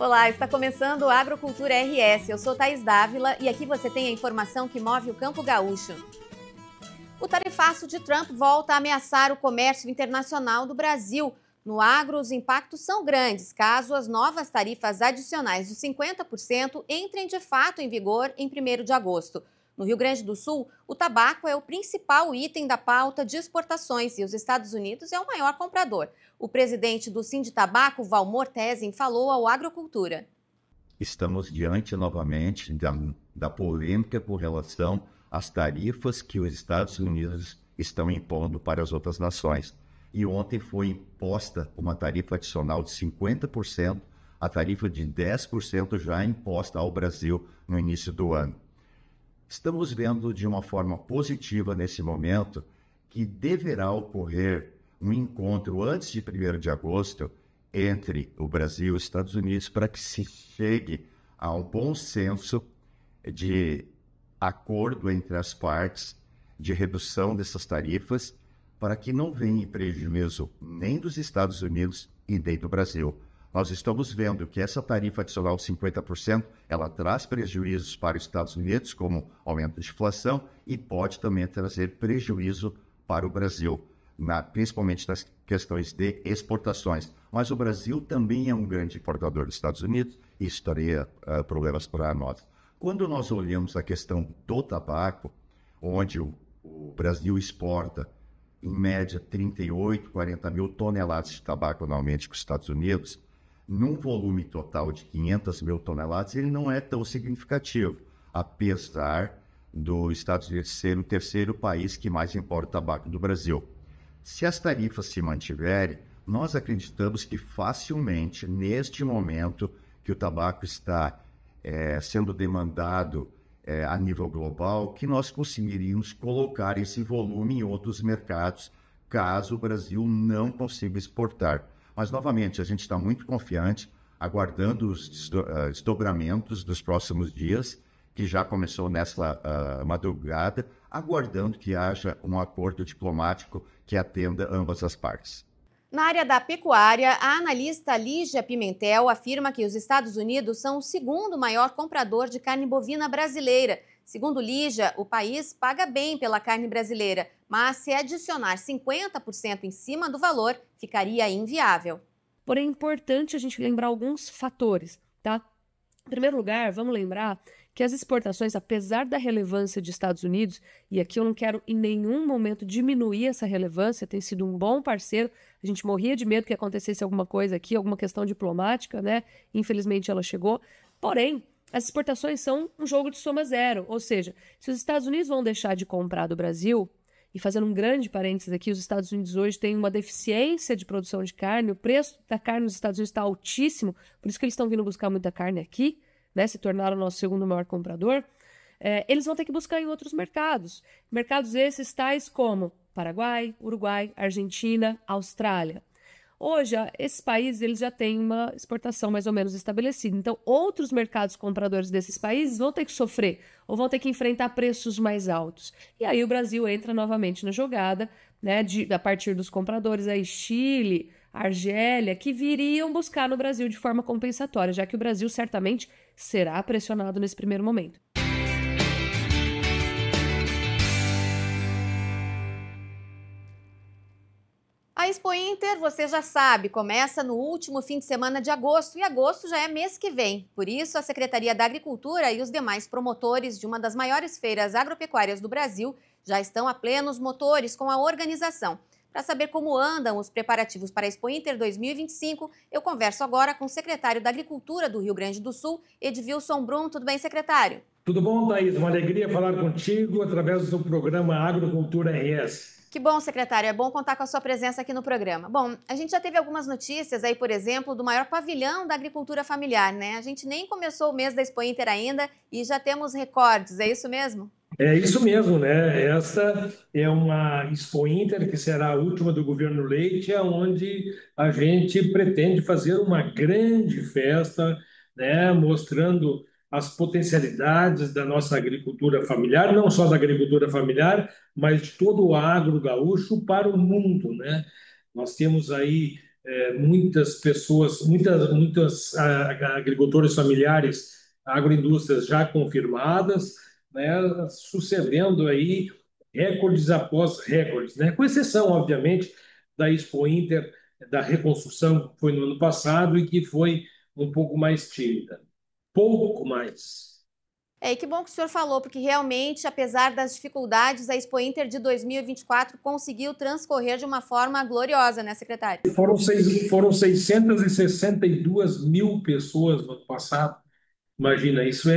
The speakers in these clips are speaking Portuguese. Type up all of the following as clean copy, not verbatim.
Olá, está começando o Agrocultura RS. Eu sou Thaís Dávila e aqui você tem a informação que move o campo gaúcho. O tarifaço de Trump volta a ameaçar o comércio internacional do Brasil. No agro, os impactos são grandes, caso as novas tarifas adicionais de 50% entrem de fato em vigor em 1º de agosto. No Rio Grande do Sul, o tabaco é o principal item da pauta de exportações e os Estados Unidos é o maior comprador. O presidente do Sinditabaco, Valmor Tesin, falou ao Agrocultura. Estamos diante novamente da polêmica com relação às tarifas que os Estados Unidos estão impondo para as outras nações. E ontem foi imposta uma tarifa adicional de 50%, a tarifa de 10% já imposta ao Brasil no início do ano. Estamos vendo de uma forma positiva nesse momento que deverá ocorrer um encontro antes de 1º de agosto entre o Brasil e os Estados Unidos para que se chegue a um bom senso de acordo entre as partes de redução dessas tarifas para que não venha prejuízo nem dos Estados Unidos e nem do Brasil. Nós estamos vendo que essa tarifa adicional de 50%, ela traz prejuízos para os Estados Unidos, como aumento de inflação, e pode também trazer prejuízo para o Brasil, principalmente nas questões de exportações. Mas o Brasil também é um grande importador dos Estados Unidos e isso traria problemas para nós. Quando nós olhamos a questão do tabaco, onde o Brasil exporta, em média, 38, 40 mil toneladas de tabaco anualmente com os Estados Unidos, num volume total de 500 mil toneladas, ele não é tão significativo, apesar dos Estados Unidos ser o terceiro país que mais importa tabaco do Brasil. Se as tarifas se mantiverem, nós acreditamos que facilmente, neste momento que o tabaco está sendo demandado a nível global, que nós conseguiríamos colocar esse volume em outros mercados, caso o Brasil não consiga exportar. Mas, novamente, a gente está muito confiante, aguardando os desdobramentos dos próximos dias, que já começou nessa madrugada, aguardando que haja um acordo diplomático que atenda ambas as partes. Na área da pecuária, a analista Lígia Pimentel afirma que os Estados Unidos são o segundo maior comprador de carne bovina brasileira. Segundo Lígia, o país paga bem pela carne brasileira, mas se adicionar 50% em cima do valor, ficaria inviável. Porém, é importante a gente lembrar alguns fatores, tá? Em primeiro lugar, vamos lembrar que as exportações, apesar da relevância dos Estados Unidos, e aqui eu não quero em nenhum momento diminuir essa relevância, tem sido um bom parceiro, a gente morria de medo que acontecesse alguma coisa aqui, alguma questão diplomática, né? Infelizmente ela chegou. Porém, as exportações são um jogo de soma zero, ou seja, se os Estados Unidos vão deixar de comprar do Brasil, e fazendo um grande parênteses aqui, os Estados Unidos hoje têm uma deficiência de produção de carne, o preço da carne nos Estados Unidos está altíssimo, por isso que eles estão vindo buscar muita carne aqui, né, se tornaram o nosso segundo maior comprador, eles vão ter que buscar em outros mercados. Mercados esses tais como Paraguai, Uruguai, Argentina, Austrália. Hoje, esses países eles já têm uma exportação mais ou menos estabelecida. Então, outros mercados compradores desses países vão ter que sofrer ou vão ter que enfrentar preços mais altos. E aí o Brasil entra novamente na jogada, né, a partir dos compradores, aí Chile, Argélia, que viriam buscar no Brasil de forma compensatória, já que o Brasil certamente será pressionado nesse primeiro momento. A Expo Inter, você já sabe, começa no último fim de semana de agosto, e agosto já é mês que vem. Por isso, a Secretaria da Agricultura e os demais promotores de uma das maiores feiras agropecuárias do Brasil já estão a plenos motores com a organização. Para saber como andam os preparativos para a Expo Inter 2025, eu converso agora com o secretário da Agricultura do Rio Grande do Sul, Edvilson Brum. Tudo bem, secretário? Tudo bom, Thaís? Uma alegria falar contigo através do programa Agrocultura RS. Que bom, secretário. É bom contar com a sua presença aqui no programa. Bom, a gente já teve algumas notícias aí, por exemplo, do maior pavilhão da agricultura familiar, né? A gente nem começou o mês da Expo Inter ainda e já temos recordes, é isso mesmo? É isso mesmo, né? Esta é uma Expo Inter que será a última do governo Leite, onde a gente pretende fazer uma grande festa, né? Mostrando as potencialidades da nossa agricultura familiar, não só da agricultura familiar, mas de todo o agro gaúcho para o mundo, né? Nós temos aí muitas pessoas, muitas agricultores familiares, agroindústrias já confirmadas, né, sucedendo aí recordes após recordes, né, com exceção, obviamente, da Expo Inter, da reconstrução, que foi no ano passado e que foi um pouco mais tímida. Pouco mais. E que bom que o senhor falou, porque realmente, apesar das dificuldades, a Expo Inter de 2024 conseguiu transcorrer de uma forma gloriosa, né, secretário? Foram 662 mil pessoas no ano passado. Imagina, isso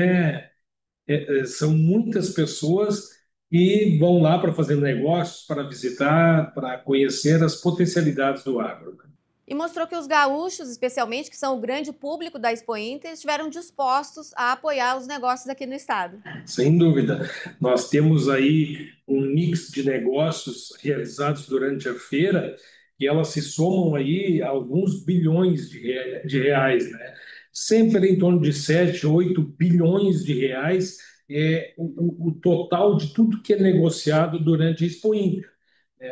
são muitas pessoas que vão lá para fazer negócios, para visitar, para conhecer as potencialidades do agro. E mostrou que os gaúchos, especialmente, que são o grande público da Expo Inter, estiveram dispostos a apoiar os negócios aqui no estado. Sem dúvida. Nós temos aí um mix de negócios realizados durante a feira e elas se somam aí a alguns bilhões de reais, né? Sempre em torno de 7, 8 bilhões de reais é o total de tudo que é negociado durante a Expo Inter.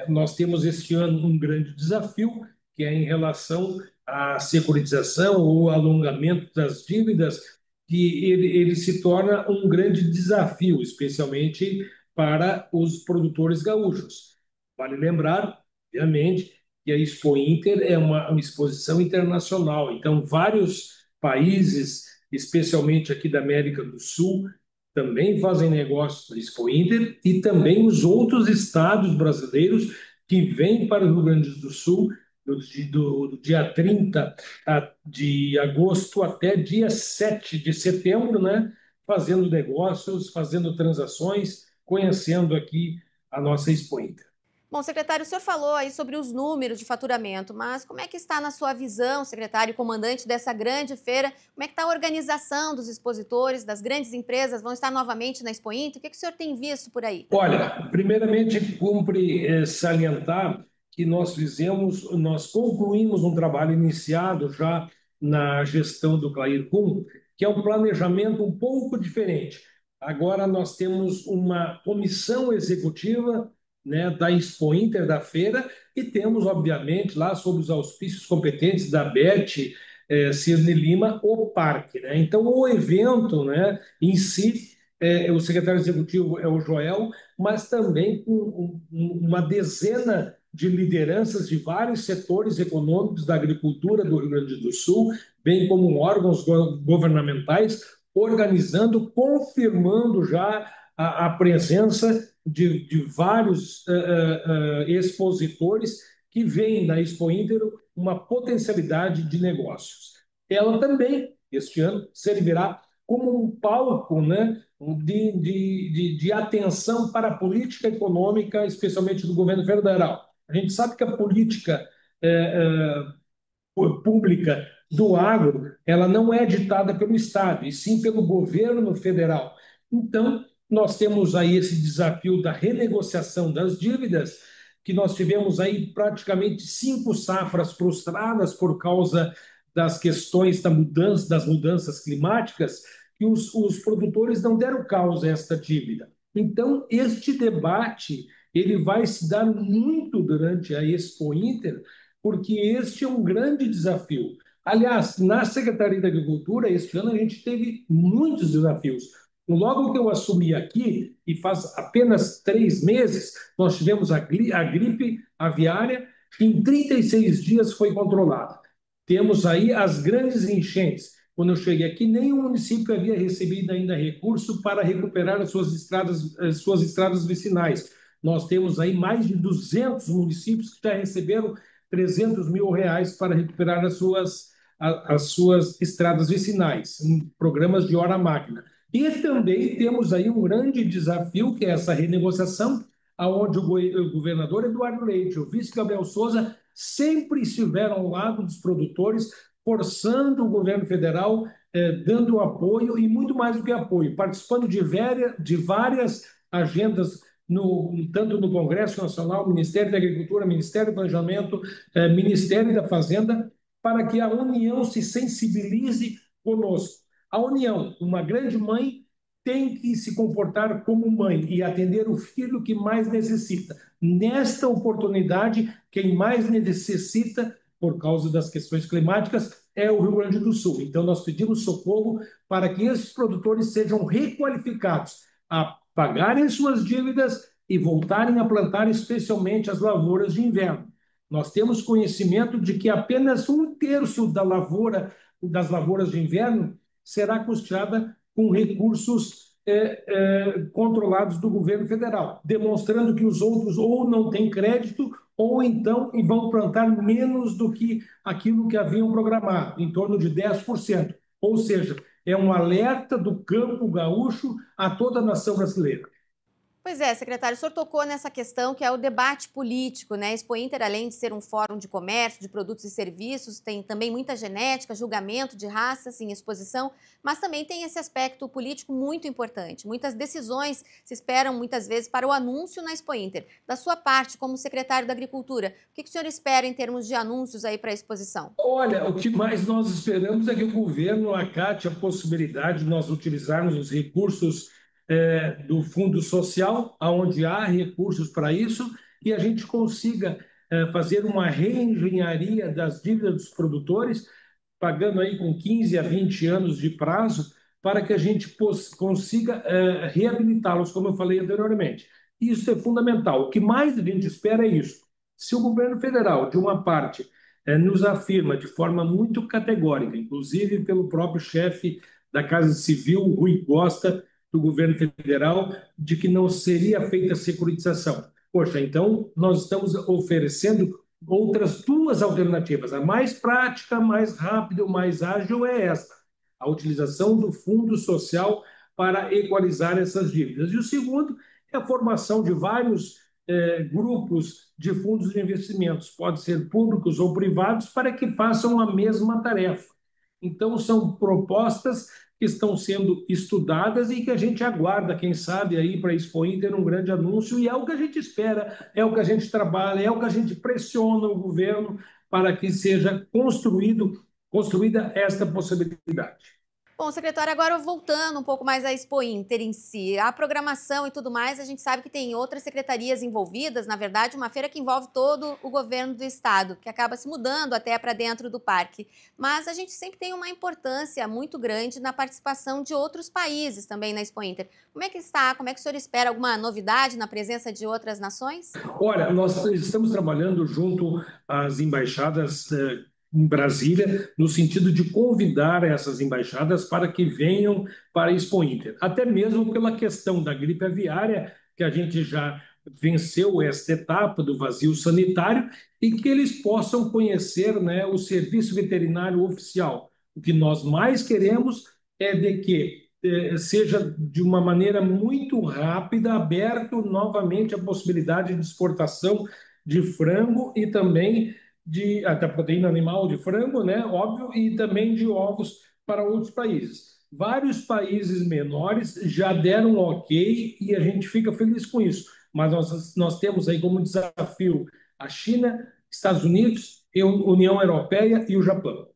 Nós temos este ano um grande desafio, que é em relação à securitização ou alongamento das dívidas, que ele se torna um grande desafio, especialmente para os produtores gaúchos. Vale lembrar, obviamente, que a Expo Inter é uma exposição internacional, então vários países, especialmente aqui da América do Sul, também fazem negócios na Expo Inter e também os outros estados brasileiros que vêm para o Rio Grande do Sul do dia 30 de agosto até dia 7 de setembro, né? Fazendo negócios, fazendo transações, conhecendo aqui a nossa Expo Inter. Bom, secretário, o senhor falou aí sobre os números de faturamento, mas como é que está na sua visão, secretário e comandante dessa grande feira? Como é que está a organização dos expositores, das grandes empresas? Vão estar novamente na Expo Inter? O que o senhor tem visto por aí? Olha, primeiramente, cumpre salientar que nós concluímos um trabalho iniciado já na gestão do Clair Kuhn, que é um planejamento um pouco diferente. Agora nós temos uma comissão executiva, né, da Expo Inter, da feira, e temos, obviamente, lá sob os auspícios competentes da Beth Cirne Lima, o parque, né? Então, o evento, né, em si, o secretário executivo é o Joel, mas também com uma dezena de lideranças de vários setores econômicos da agricultura do Rio Grande do Sul, bem como órgãos governamentais, organizando, confirmando já a presença de vários expositores que veem na Expo Inter uma potencialidade de negócios. Ela também, este ano, servirá como um palco, né, de atenção para a política econômica, especialmente do governo federal. A gente sabe que a política pública do agro, ela não é ditada pelo Estado, e sim pelo governo federal. Então, nós temos aí esse desafio da renegociação das dívidas, que nós tivemos aí praticamente 5 safras frustradas por causa das questões das mudanças climáticas, que os produtores não deram causa a esta dívida. Então, este debate ele vai se dar muito durante a Expo Inter, porque este é um grande desafio. Aliás, na Secretaria da Agricultura, este ano a gente teve muitos desafios. Logo que eu assumi aqui, e faz apenas 3 meses, nós tivemos a gripe aviária, que em 36 dias foi controlada. Temos aí as grandes enchentes. Quando eu cheguei aqui, nenhum município havia recebido ainda recurso para recuperar as suas estradas vicinais. Nós temos aí mais de 200 municípios que já receberam 300 mil reais para recuperar as suas estradas vicinais, em programas de hora máquina. E também temos aí um grande desafio, que é essa renegociação, aonde o governador Eduardo Leite, o vice Gabriel Souza, sempre estiveram ao lado dos produtores, forçando o governo federal, dando apoio e muito mais do que apoio, participando de várias agendas tanto no Congresso Nacional, Ministério da Agricultura, Ministério do Planejamento, Ministério da Fazenda, para que a União se sensibilize conosco. A União, uma grande mãe, tem que se comportar como mãe e atender o filho que mais necessita. Nesta oportunidade, quem mais necessita por causa das questões climáticas é o Rio Grande do Sul. Então, nós pedimos socorro para que esses produtores sejam requalificados a pagarem suas dívidas e voltarem a plantar especialmente as lavouras de inverno. Nós temos conhecimento de que apenas um terço das lavouras de inverno será custeada com recursos controlados do governo federal, demonstrando que os outros ou não têm crédito ou então vão plantar menos do que aquilo que haviam programado, em torno de 10%. Ou seja, é um alerta do campo gaúcho a toda a nação brasileira. Pois é, secretário, o senhor tocou nessa questão que é o debate político, né? Expo Inter, além de ser um fórum de comércio, de produtos e serviços, tem também muita genética, julgamento de raças em exposição, mas também tem esse aspecto político muito importante. Muitas decisões se esperam muitas vezes para o anúncio na Expo Inter. Da sua parte, como secretário da Agricultura, o que o senhor espera em termos de anúncios aí para a exposição? Olha, o que mais nós esperamos é que o governo acate a possibilidade de nós utilizarmos os recursos do Fundo Social, onde há recursos para isso, e a gente consiga fazer uma reengenharia das dívidas dos produtores, pagando aí com 15 a 20 anos de prazo, para que a gente consiga reabilitá-los, como eu falei anteriormente. Isso é fundamental. O que mais a gente espera é isso. Se o governo federal, de uma parte, nos afirma de forma muito categórica, inclusive pelo próprio chefe da Casa Civil, Rui Costa, do governo federal, de que não seria feita securitização. Poxa, então nós estamos oferecendo outras duas alternativas. A mais prática, mais rápida, mais ágil é esta, a utilização do Fundo Social para equalizar essas dívidas. E o segundo é a formação de vários grupos de fundos de investimentos, pode ser públicos ou privados, para que façam a mesma tarefa. Então, são propostas que estão sendo estudadas e que a gente aguarda, quem sabe, aí para a Expo Inter um grande anúncio, e é o que a gente espera, é o que a gente trabalha, é o que a gente pressiona o governo para que seja construída esta possibilidade. Bom, secretário, agora voltando um pouco mais à Expo Inter em si, a programação e tudo mais, a gente sabe que tem outras secretarias envolvidas, na verdade, uma feira que envolve todo o governo do estado, que acaba se mudando até para dentro do parque. Mas a gente sempre tem uma importância muito grande na participação de outros países também na Expo Inter. Como é que está? Como é que o senhor espera alguma novidade na presença de outras nações? Olha, nós estamos trabalhando junto às embaixadas em Brasília, no sentido de convidar essas embaixadas para que venham para a Expo Inter. Até mesmo pela questão da gripe aviária, que a gente já venceu esta etapa do vazio sanitário, e que eles possam conhecer, né, o serviço veterinário oficial. O que nós mais queremos é de que seja de uma maneira muito rápida, aberto novamente a possibilidade de exportação de frango e também da proteína animal de frango, né, óbvio, e também de ovos para outros países. Vários países menores já deram ok e a gente fica feliz com isso. Mas nós temos aí como desafio a China, Estados Unidos, a União Europeia e o Japão.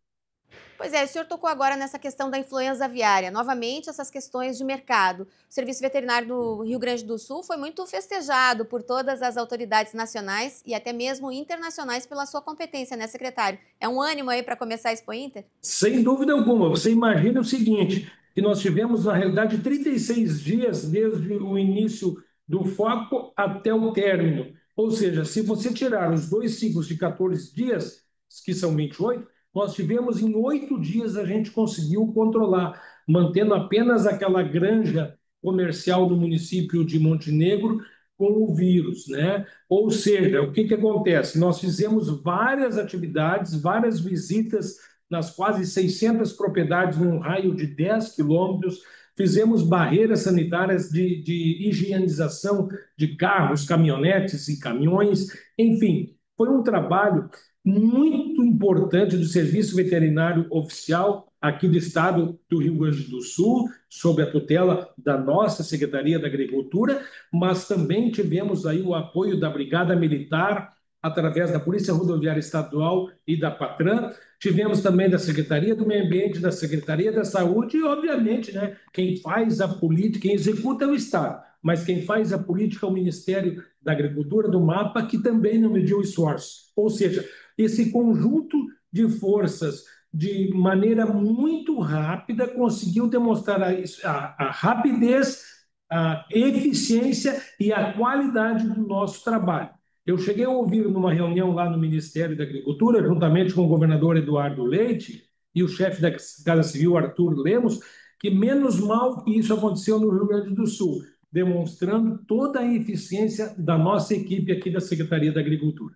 Pois é, o senhor tocou agora nessa questão da influenza aviária. Novamente, essas questões de mercado. O Serviço Veterinário do Rio Grande do Sul foi muito festejado por todas as autoridades nacionais e até mesmo internacionais pela sua competência, né, secretário? É um ânimo aí para começar a Expo Inter? Sem dúvida alguma. Você imagina o seguinte, que nós tivemos, na realidade, 36 dias desde o início do foco até o término. Ou seja, se você tirar os 2 ciclos de 14 dias, que são 28, nós tivemos em 8 dias a gente conseguiu controlar, mantendo apenas aquela granja comercial do município de Montenegro com o vírus, né? Ou seja, o que acontece? Nós fizemos várias atividades, várias visitas nas quase 600 propriedades num raio de 10 quilômetros, fizemos barreiras sanitárias de higienização de carros, caminhonetes e caminhões, enfim, foi um trabalho muito importante do Serviço Veterinário Oficial aqui do estado do Rio Grande do Sul, sob a tutela da nossa Secretaria da Agricultura, mas também tivemos aí o apoio da Brigada Militar, através da Polícia Rodoviária Estadual e da Patran, tivemos também da Secretaria do Meio Ambiente, da Secretaria da Saúde e, obviamente, né, quem faz a política, quem executa é o Estado, mas quem faz a política é o Ministério da Agricultura, do MAPA, que também não mediu esforços. Ou seja, esse conjunto de forças, de maneira muito rápida, conseguiu demonstrar a rapidez, a eficiência e a qualidade do nosso trabalho. Eu cheguei a ouvir numa reunião lá no Ministério da Agricultura, juntamente com o governador Eduardo Leite e o chefe da Casa Civil, Arthur Lemos, que menos mal que isso aconteceu no Rio Grande do Sul, demonstrando toda a eficiência da nossa equipe aqui da Secretaria da Agricultura.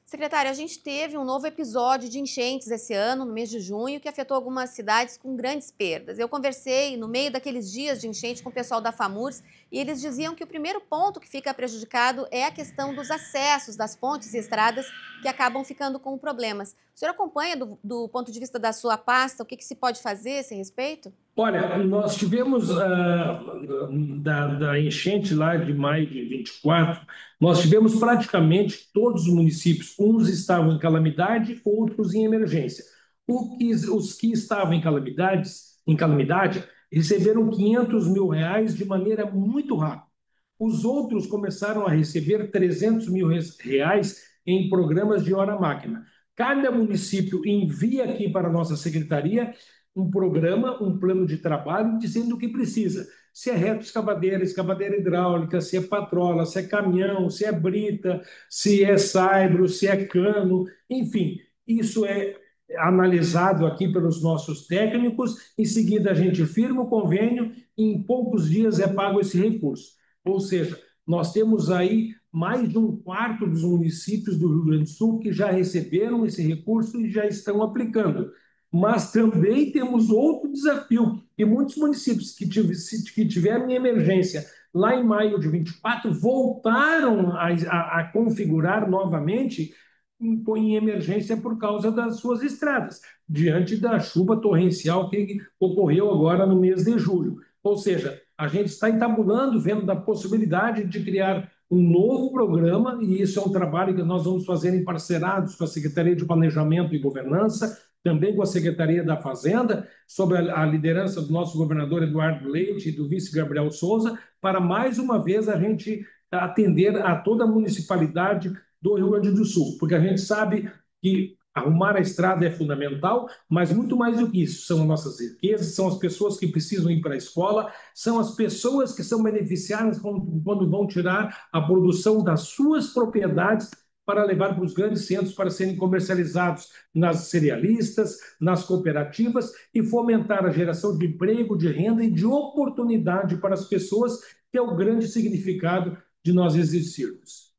Secretário, a gente teve um novo episódio de enchentes esse ano, no mês de junho, que afetou algumas cidades com grandes perdas. Eu conversei no meio daqueles dias de enchente com o pessoal da FAMURS e eles diziam que o primeiro ponto que fica prejudicado é a questão dos acessos das pontes e estradas que acabam ficando com problemas. O senhor acompanha do ponto de vista da sua pasta, o que se pode fazer a esse respeito? Olha, nós tivemos da enchente lá de maio de 24, nós tivemos praticamente todos os municípios, uns estavam em calamidade, outros em emergência. Os que estavam em calamidade receberam R$ 500 mil de maneira muito rápida. Os outros começaram a receber R$ 300 mil em programas de hora-máquina. Cada município envia aqui para a nossa secretaria um programa, um plano de trabalho dizendo o que precisa. Se é reto escavadeira, escavadeira hidráulica, se é patrola, se é caminhão, se é brita, se é saibro, se é cano, enfim, isso é analisado aqui pelos nossos técnicos, em seguida a gente firma o convênio e em poucos dias é pago esse recurso. Ou seja, nós temos aí mais de um quarto dos municípios do Rio Grande do Sul que já receberam esse recurso e já estão aplicando. Mas também temos outro desafio, e muitos municípios que tiveram em emergência lá em maio de 24 voltaram a configurar novamente em emergência por causa das suas estradas, diante da chuva torrencial que ocorreu agora no mês de julho. Ou seja, a gente está entabulando, vendo da possibilidade de criar um novo programa, e isso é um trabalho que nós vamos fazer em parcerados com a Secretaria de Planejamento e Governança, também com a Secretaria da Fazenda, sob a liderança do nosso governador Eduardo Leite e do vice Gabriel Souza, para mais uma vez a gente atender a toda a municipalidade do Rio Grande do Sul, porque a gente sabe que arrumar a estrada é fundamental, mas muito mais do que isso, são as nossas riquezas, são as pessoas que precisam ir para a escola, são as pessoas que são beneficiadas quando vão tirar a produção das suas propriedades para levar para os grandes centros para serem comercializados nas cerealistas, nas cooperativas e fomentar a geração de emprego, de renda e de oportunidade para as pessoas, que é o grande significado de nós existirmos.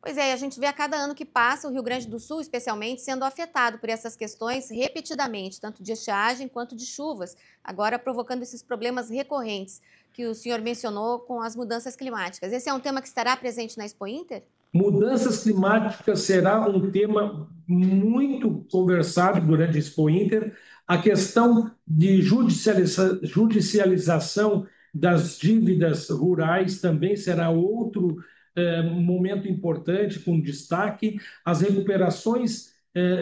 Pois é, a gente vê a cada ano que passa o Rio Grande do Sul, especialmente, sendo afetado por essas questões repetidamente, tanto de estiagem quanto de chuvas, agora provocando esses problemas recorrentes que o senhor mencionou com as mudanças climáticas. Esse é um tema que estará presente na Expo Inter? Mudanças climáticas será um tema muito conversado durante a Expo Inter. A questão de judicialização das dívidas rurais também será outro momento importante, com destaque. As recuperações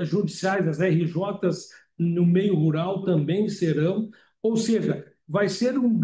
judiciais, as RJs no meio rural também serão. Ou seja, vai ser como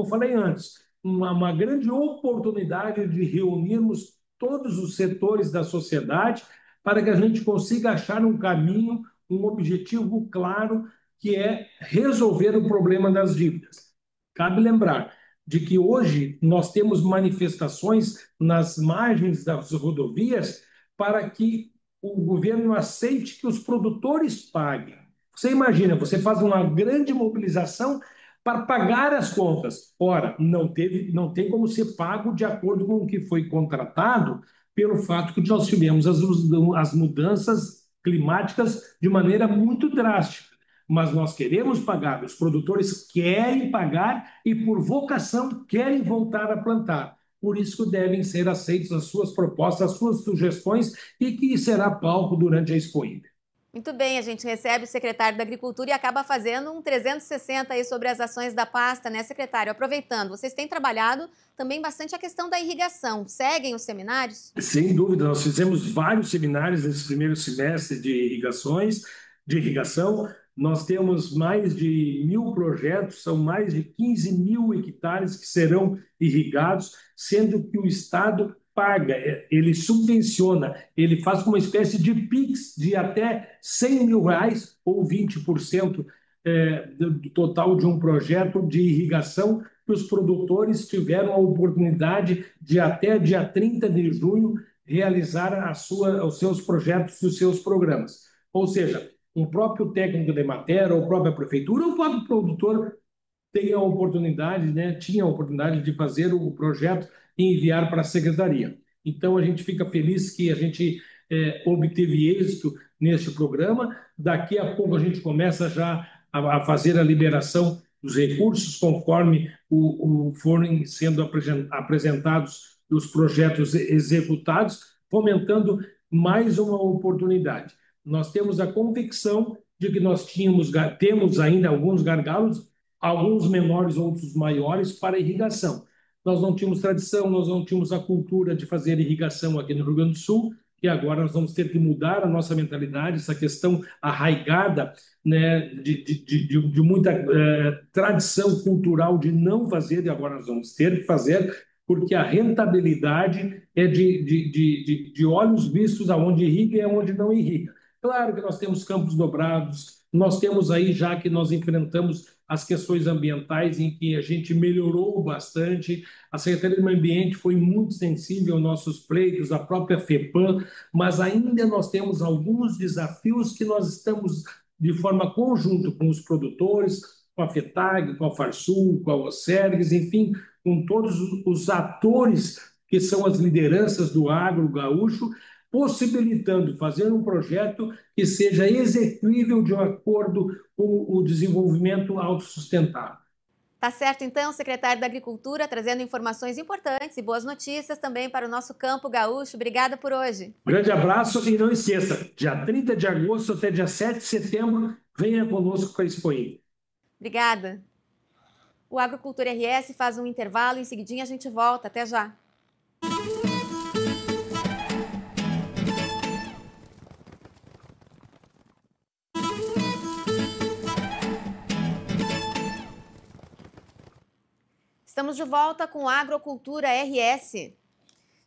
eu falei antes, uma grande oportunidade de reunirmos todos os setores da sociedade para que a gente consiga achar um caminho, um objetivo claro, que é resolver o problema das dívidas. Cabe lembrar de que hoje nós temos manifestações nas margens das rodovias para que o governo aceite que os produtores paguem. Você imagina, você faz uma grande mobilização para pagar as contas. Ora, não tem como ser pago de acordo com o que foi contratado, pelo fato que nós tivemos as mudanças climáticas de maneira muito drástica. Mas nós queremos pagar, os produtores querem pagar e, por vocação, querem voltar a plantar. Por isso que devem ser aceitas as suas propostas, as suas sugestões, e que será palco durante a Expo Inter. Muito bem, a gente recebe o secretário da Agricultura e acaba fazendo um 360 aí sobre as ações da pasta, né, secretário? Aproveitando, vocês têm trabalhado também bastante a questão da irrigação. Seguem os seminários? Sem dúvida, nós fizemos vários seminários nesse primeiro semestre de irrigação. Nós temos mais de 1.000 projetos, são mais de 15 mil hectares que serão irrigados, sendo que o Estado paga, ele subvenciona, ele faz uma espécie de PIX de até R$ 100 mil ou 20% do total de um projeto de irrigação que os produtores tiveram a oportunidade de até dia 30 de junho realizar os seus projetos e os seus programas. Ou seja, um próprio técnico da Emater, ou a própria prefeitura, ou o próprio produtor tinha a oportunidade de fazer o projeto e enviar para a secretaria. Então, a gente fica feliz que a gente obteve êxito neste programa. Daqui a pouco a gente começa já a fazer a liberação dos recursos conforme forem sendo apresentados os projetos executados, fomentando mais uma oportunidade. Nós temos a convicção de que temos ainda alguns gargalos, alguns menores, outros maiores, para irrigação. Nós não tínhamos tradição, nós não tínhamos a cultura de fazer irrigação aqui no Rio Grande do Sul, e agora nós vamos ter que mudar a nossa mentalidade, essa questão arraigada, né, de muita tradição cultural de não fazer, e agora nós vamos ter que fazer, porque a rentabilidade é de olhos vistos aonde irriga e aonde não irriga. Claro que nós temos campos dobrados, nós temos aí, já que nós enfrentamos as questões ambientais em que a gente melhorou bastante, a Secretaria do Meio Ambiente foi muito sensível aos nossos pleitos, a própria FEPAM, mas ainda nós temos alguns desafios que nós estamos de forma conjunta com os produtores, com a FETAG, com a Farsul, com a Osergues, enfim, com todos os atores que são as lideranças do agro gaúcho, possibilitando fazer um projeto que seja execuível de acordo com o desenvolvimento autossustentável. Tá certo, então, secretário da Agricultura, trazendo informações importantes e boas notícias também para o nosso campo gaúcho. Obrigada por hoje. Grande abraço e não esqueça, dia 30 de agosto até dia 7 de setembro, venha conosco para a Expo Inter. Obrigada. O Agrocultura RS faz um intervalo, em seguidinha a gente volta. Até já. Estamos de volta com Agrocultura RS.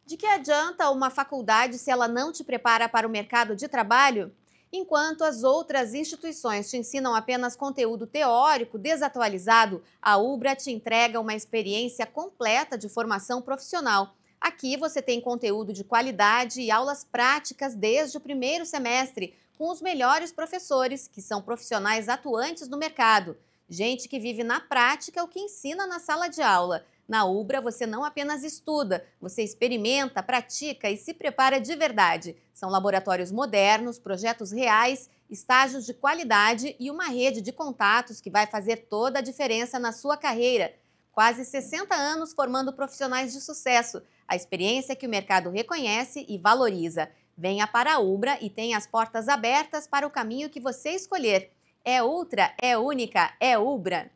De que adianta uma faculdade se ela não te prepara para o mercado de trabalho? Enquanto as outras instituições te ensinam apenas conteúdo teórico desatualizado, a UBRA te entrega uma experiência completa de formação profissional. Aqui você tem conteúdo de qualidade e aulas práticas desde o primeiro semestre, com os melhores professores, que são profissionais atuantes no mercado. Gente que vive na prática o que ensina na sala de aula. Na UBRA, você não apenas estuda, você experimenta, pratica e se prepara de verdade. São laboratórios modernos, projetos reais, estágios de qualidade e uma rede de contatos que vai fazer toda a diferença na sua carreira. Quase 60 anos formando profissionais de sucesso, a experiência que o mercado reconhece e valoriza. Venha para a UBRA e tenha as portas abertas para o caminho que você escolher. É ultra, é única, é UBRA.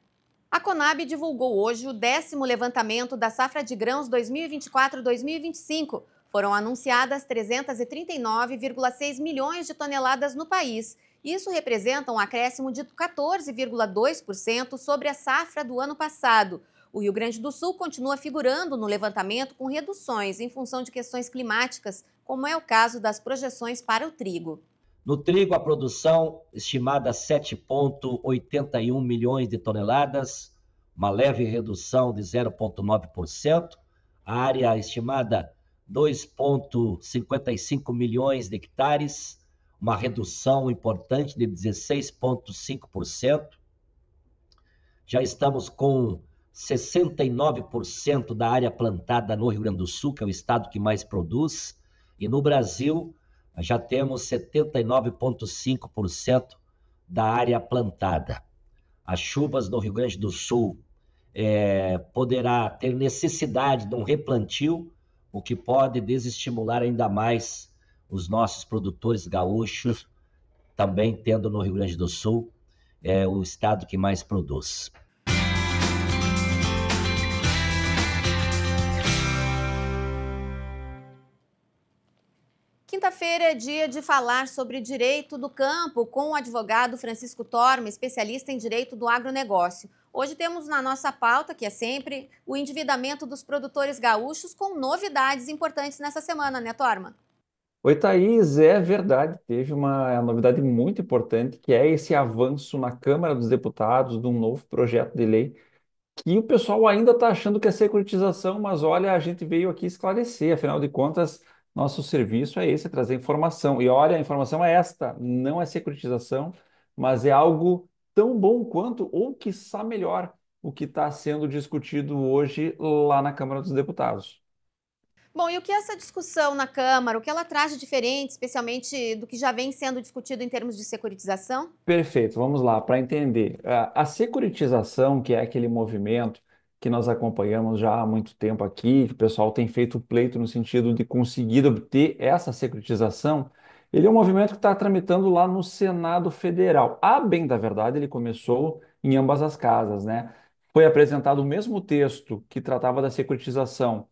A Conab divulgou hoje o 10º levantamento da safra de grãos 2024-2025. Foram anunciadas 339,6 milhões de toneladas no país. Isso representa um acréscimo de 14,2% sobre a safra do ano passado. O Rio Grande do Sul continua figurando no levantamento com reduções em função de questões climáticas, como é o caso das projeções para o trigo. No trigo, a produção estimada a 7,81 milhões de toneladas, uma leve redução de 0,9%. A área estimada 2,55 milhões de hectares, uma redução importante de 16,5%. Já estamos com 69% da área plantada no Rio Grande do Sul, que é o estado que mais produz, e no Brasil já temos 79,5% da área plantada. As chuvas no Rio Grande do Sul poderá ter necessidade de um replantio, o que pode desestimular ainda mais os nossos produtores gaúchos, também tendo no Rio Grande do Sul o estado que mais produz. Quinta-feira é dia de falar sobre direito do campo com o advogado Francisco Torma, especialista em direito do agronegócio. Hoje temos na nossa pauta, que é sempre, o endividamento dos produtores gaúchos com novidades importantes nessa semana, né, Torma? Oi, Thaís, é verdade, teve uma novidade muito importante, que é esse avanço na Câmara dos Deputados de um novo projeto de lei, que o pessoal ainda está achando que é securitização, mas olha, a gente veio aqui esclarecer, afinal de contas, nosso serviço é esse, é trazer informação. E olha, a informação é esta, não é securitização, mas é algo tão bom quanto, ou quiçá melhor, o que está sendo discutido hoje lá na Câmara dos Deputados. Bom, e o que essa discussão na Câmara, o que ela traz de diferente, especialmente do que já vem sendo discutido em termos de securitização? Perfeito, vamos lá, para entender. A securitização, que é aquele movimento que nós acompanhamos já há muito tempo aqui, que o pessoal tem feito pleito no sentido de conseguir obter essa securitização, ele é um movimento que está tramitando lá no Senado Federal. A bem da verdade, ele começou em ambas as casas, né? Foi apresentado o mesmo texto que tratava da securitização,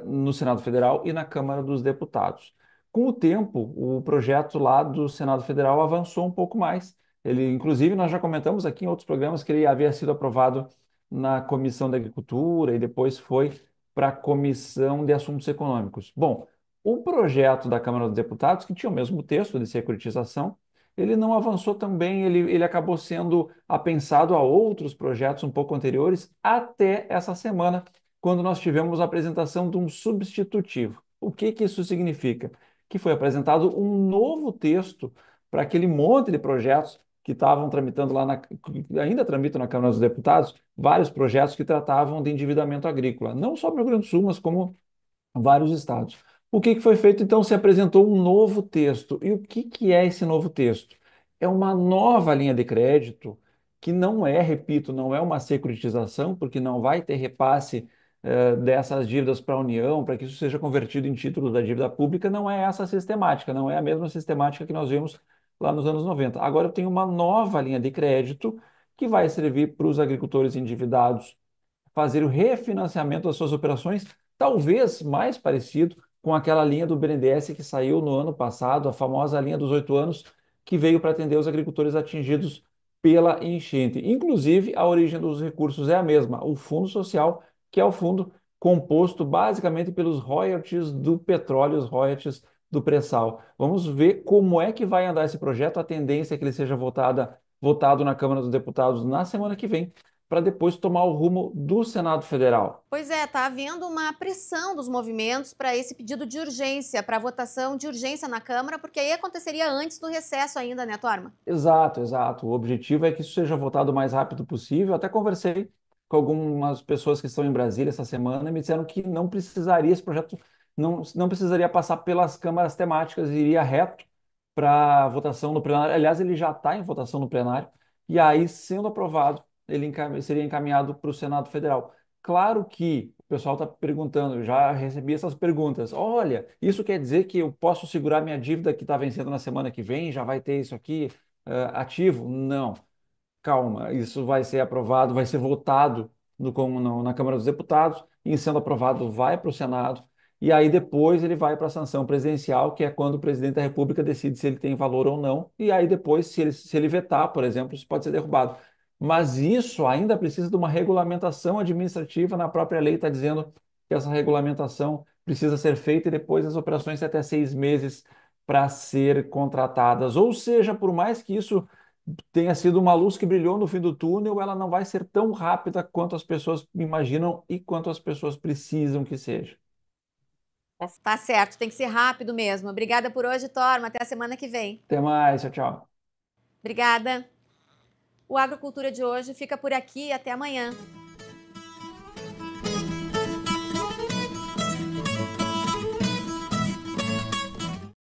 no Senado Federal e na Câmara dos Deputados. Com o tempo, o projeto lá do Senado Federal avançou um pouco mais. Ele, inclusive, nós já comentamos aqui em outros programas que ele havia sido aprovado na Comissão da Agricultura e depois foi para a Comissão de Assuntos Econômicos. Bom, o projeto da Câmara dos Deputados, que tinha o mesmo texto de securitização, ele não avançou também, ele acabou sendo apensado a outros projetos um pouco anteriores, até essa semana, quando nós tivemos a apresentação de um substitutivo. O que que isso significa? Que foi apresentado um novo texto para aquele monte de projetos que estavam tramitando lá, ainda tramitam na Câmara dos Deputados, vários projetos que tratavam de endividamento agrícola, não só no Rio Grande do Sul, mas como vários estados. O que que foi feito? Então, se apresentou um novo texto. E o que que é esse novo texto? É uma nova linha de crédito que não é, repito, não é uma securitização, porque não vai ter repasse dessas dívidas para a União, para que isso seja convertido em título da dívida pública, não é essa sistemática, não é a mesma sistemática que nós vimos lá nos anos 90. Agora eu tenho uma nova linha de crédito que vai servir para os agricultores endividados fazer o refinanciamento das suas operações, talvez mais parecido com aquela linha do BNDES que saiu no ano passado, a famosa linha dos 8 anos, que veio para atender os agricultores atingidos pela enchente. Inclusive, a origem dos recursos é a mesma, o Fundo Social, que é o fundo composto basicamente pelos royalties do petróleo, os royalties do pré-sal. Vamos ver como é que vai andar esse projeto. A tendência é que ele seja votado na Câmara dos Deputados na semana que vem, para depois tomar o rumo do Senado Federal. Pois é, está havendo uma pressão dos movimentos para esse pedido de urgência, para a votação de urgência na Câmara, porque aí aconteceria antes do recesso ainda, né, Torma? Exato, exato. O objetivo é que isso seja votado o mais rápido possível. Até conversei com algumas pessoas que estão em Brasília essa semana e me disseram que não precisaria, esse projeto não precisaria passar pelas câmaras temáticas, iria reto para votação no plenário. Aliás, ele já está em votação no plenário, e aí, sendo aprovado, ele seria encaminhado para o Senado Federal. Claro que o pessoal está perguntando, eu já recebi essas perguntas. Olha, isso quer dizer que eu posso segurar minha dívida que está vencendo na semana que vem? Já vai ter isso aqui ativo? Não. Calma, isso vai ser aprovado, vai ser votado na Câmara dos Deputados, e sendo aprovado, vai para o Senado, e aí depois ele vai para a sanção presidencial, que é quando o presidente da República decide se ele tem valor ou não, e aí depois, se ele vetar, por exemplo, isso pode ser derrubado. Mas isso ainda precisa de uma regulamentação administrativa, na própria lei está dizendo que essa regulamentação precisa ser feita e depois as operações têm até 6 meses para ser contratadas. Ou seja, por mais que isso tenha sido uma luz que brilhou no fim do túnel, ela não vai ser tão rápida quanto as pessoas imaginam e quanto as pessoas precisam que seja. Tá certo, tem que ser rápido mesmo. Obrigada por hoje, Torma. Até a semana que vem. Até mais, tchau, tchau. Obrigada. O Agrocultura de hoje fica por aqui e até amanhã.